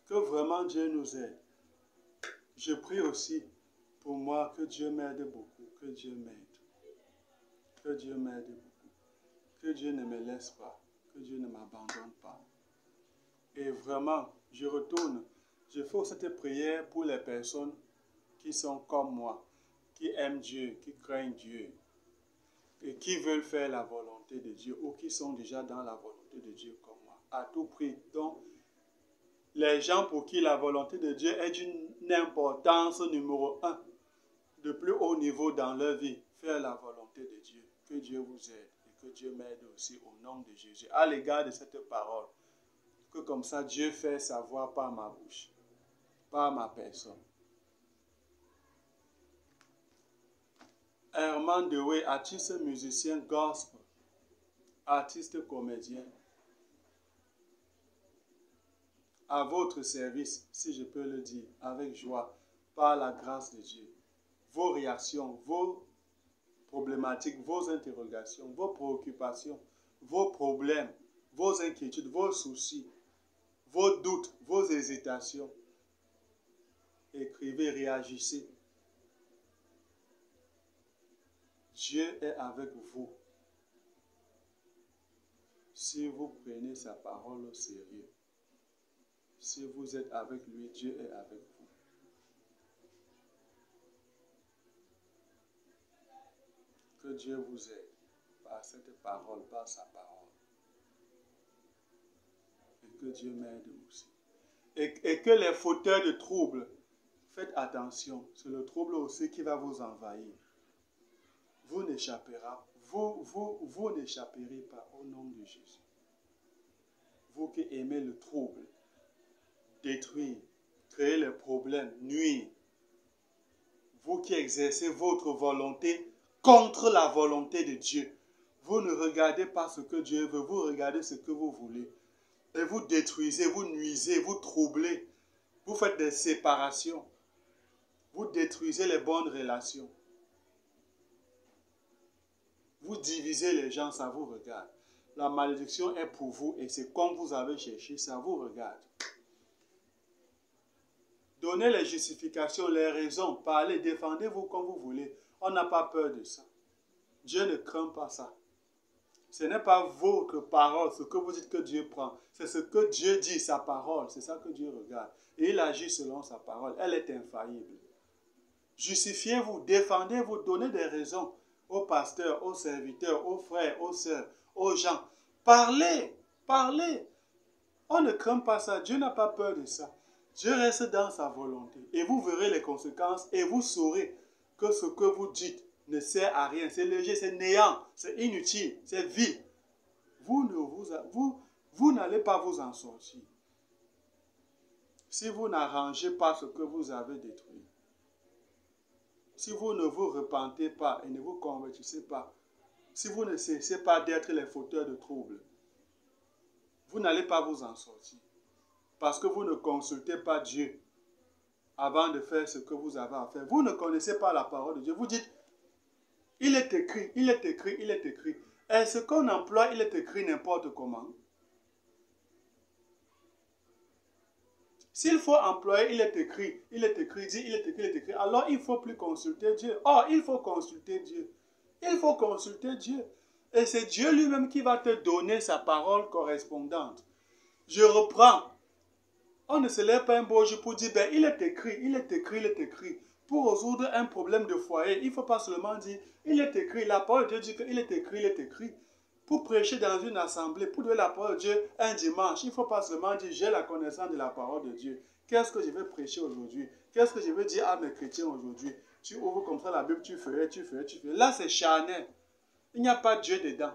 Que vraiment Dieu nous aide. Je prie aussi pour moi que Dieu m'aide beaucoup, que Dieu m'aide. Que Dieu m'aide beaucoup. Que Dieu ne me laisse pas, que Dieu ne m'abandonne pas. Et vraiment, je retourne, je fais cette prière pour les personnes qui sont comme moi, qui aiment Dieu, qui craignent Dieu et qui veulent faire la volonté de Dieu ou qui sont déjà dans la volonté de Dieu comme moi. À tout prix. Donc, les gens pour qui la volonté de Dieu est d'une importance numéro 1, de plus haut niveau dans leur vie, faire la volonté de Dieu. Que Dieu vous aide et que Dieu m'aide aussi au nom de Jésus. À l'égard de cette parole, que comme ça Dieu fait savoir par ma bouche, par ma personne. Herman Dewey, artiste musicien gospel, artiste comédien, à votre service, si je peux le dire, avec joie, par la grâce de Dieu. Vos réactions, vos problématiques, vos interrogations, vos préoccupations, vos problèmes, vos inquiétudes, vos soucis, vos doutes, vos hésitations. Écrivez, réagissez. Dieu est avec vous. Si vous prenez sa parole au sérieux, si vous êtes avec lui, Dieu est avec vous. Que Dieu vous aide par cette parole, par sa parole. Et que Dieu m'aide aussi. Et que les fauteurs de troubles, faites attention, c'est le trouble aussi qui va vous envahir. Vous n'échapperez pas au nom de Jésus. Vous qui aimez le trouble, détruire, créer les problèmes, nuire. Vous qui exercez votre volonté contre la volonté de Dieu. Vous ne regardez pas ce que Dieu veut, vous regardez ce que vous voulez. Et vous détruisez, vous nuisez, vous troublez. Vous faites des séparations. Vous détruisez les bonnes relations. Vous divisez les gens, ça vous regarde. La malédiction est pour vous et c'est comme vous avez cherché, ça vous regarde. Donnez les justifications, les raisons, parlez, défendez-vous comme vous voulez. On n'a pas peur de ça. Dieu ne craint pas ça. Ce n'est pas votre parole, ce que vous dites que Dieu prend. C'est ce que Dieu dit, sa parole. C'est ça que Dieu regarde. Et il agit selon sa parole. Elle est infaillible. Justifiez-vous, défendez-vous, donnez des raisons aux pasteurs, aux serviteurs, aux frères, aux sœurs, aux gens. Parlez, parlez. On ne craint pas ça. Dieu n'a pas peur de ça. Dieu reste dans sa volonté. Et vous verrez les conséquences et vous saurez que ce que vous dites ne sert à rien. C'est léger, c'est néant, c'est inutile, c'est vide. Vous n'allez pas vous en sortir. Si vous n'arrangez pas ce que vous avez détruit. Si vous ne vous repentez pas et ne vous convertissez pas. Si vous ne cessez pas d'être les fauteurs de troubles. Vous n'allez pas vous en sortir. Parce que vous ne consultez pas Dieu avant de faire ce que vous avez à faire. Vous ne connaissez pas la parole de Dieu. Vous dites, il est écrit, il est écrit, il est écrit. Et ce qu'on emploie, il est écrit n'importe comment. S'il faut employer, il est écrit, dit, il est écrit, il est écrit, alors il ne faut plus consulter Dieu. Or, il faut consulter Dieu. Il faut consulter Dieu. Et c'est Dieu lui-même qui va te donner sa parole correspondante. Je reprends. On ne se lève pas un beau jour pour dire, ben, il est écrit, il est écrit, il est écrit. Pour résoudre un problème de foyer, il ne faut pas seulement dire, il est écrit. La parole de Dieu dit qu'il est écrit, il est écrit. Pour prêcher dans une assemblée, pour donner la parole de Dieu un dimanche, il ne faut pas seulement dire, j'ai la connaissance de la parole de Dieu. Qu'est-ce que je vais prêcher aujourd'hui? Qu'est-ce que je veux dire à mes chrétiens aujourd'hui? Tu ouvres comme ça la Bible, tu ferais. Là, c'est charnel. Il n'y a pas Dieu dedans.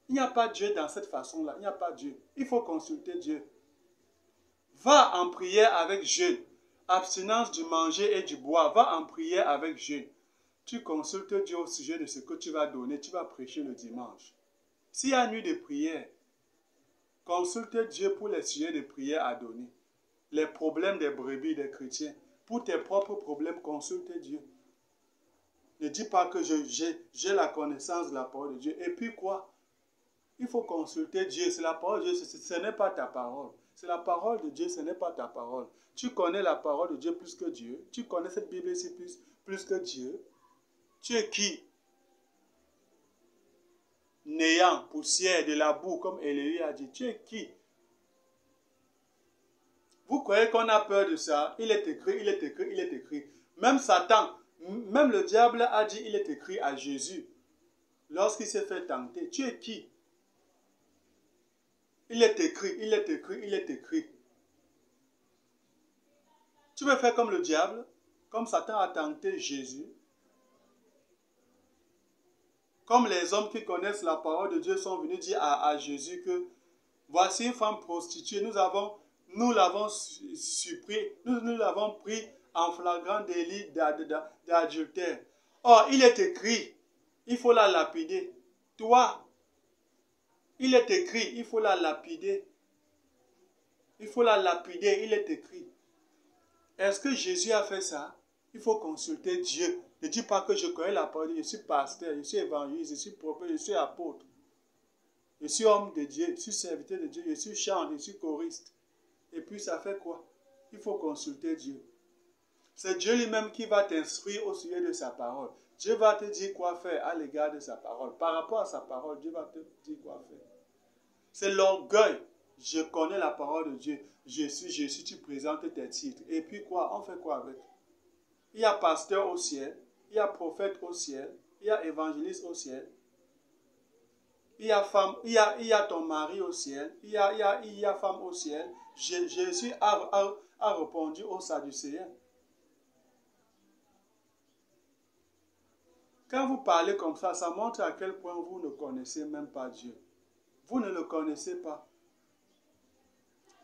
Il n'y a pas Dieu dans cette façon-là. Il n'y a pas Dieu. Il faut consulter Dieu. Va en prière avec jeûne. Abstinence du manger et du boire. Va en prière avec jeûne. Tu consultes Dieu au sujet de ce que tu vas donner. Tu vas prêcher le dimanche. S'il y a une nuit de prière, consulte Dieu pour les sujets de prière à donner. Les problèmes des brebis des chrétiens. Pour tes propres problèmes, consulte Dieu. Ne dis pas que j'ai la connaissance de la parole de Dieu. Et puis quoi? Il faut consulter Dieu. C'est la parole de Dieu, ce n'est pas ta parole. C'est la parole de Dieu, ce n'est pas ta parole. Tu connais la parole de Dieu plus que Dieu. Tu connais cette Bible ici plus que Dieu. Tu es qui? Néant, poussière, de la boue, comme Élie a dit. Tu es qui? Vous croyez qu'on a peur de ça? Il est écrit, il est écrit, il est écrit. Même Satan, même le diable a dit, il est écrit à Jésus. Lorsqu'il s'est fait tenter. Tu es qui? Il est écrit, il est écrit, il est écrit. Tu veux faire comme le diable? Comme Satan a tenté Jésus? Comme les hommes qui connaissent la parole de Dieu sont venus dire à Jésus que voici une femme prostituée, nous l'avons surpris, nous l'avons pris en flagrant délit d'adultère. Or, il est écrit, il faut la lapider. Toi, il est écrit, il faut la lapider. Il faut la lapider, il est écrit. Est-ce que Jésus a fait ça? Il faut consulter Dieu. Ne dis pas que je connais la parole, je suis pasteur, je suis évangéliste, je suis prophète, je suis apôtre. Je suis homme de Dieu, je suis serviteur de Dieu, je suis chanteur, je suis choriste. Et puis ça fait quoi? Il faut consulter Dieu. C'est Dieu lui-même qui va t'instruire au sujet de sa parole. Dieu va te dire quoi faire à l'égard de sa parole. Par rapport à sa parole, Dieu va te dire quoi faire. C'est l'orgueil. Je connais la parole de Dieu. Je suis, tu présentes tes titres. Et puis quoi? On fait quoi avec? Il y a pasteur au ciel. Il y a prophète au ciel. Il y a évangéliste au ciel. Il y a femme, il y a ton mari au ciel. Il y a femme au ciel. Jésus a répondu aux Sadducéens. Quand vous parlez comme ça montre à quel point vous ne connaissez même pas Dieu. Vous ne le connaissez pas.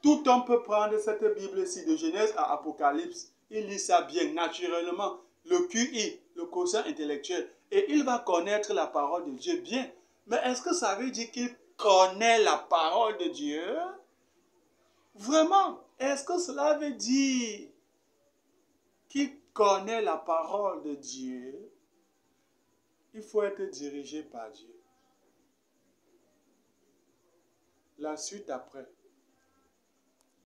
Tout homme peut prendre cette Bible-ci de Genèse à Apocalypse. Il lit ça bien, naturellement. Le QI, le quotient intellectuel. Et il va connaître la parole de Dieu bien. Mais est-ce que ça veut dire qu'il connaît la parole de Dieu? Vraiment? Est-ce que cela veut dire qu'il connaît la parole de Dieu? Il faut être dirigé par Dieu. La suite après.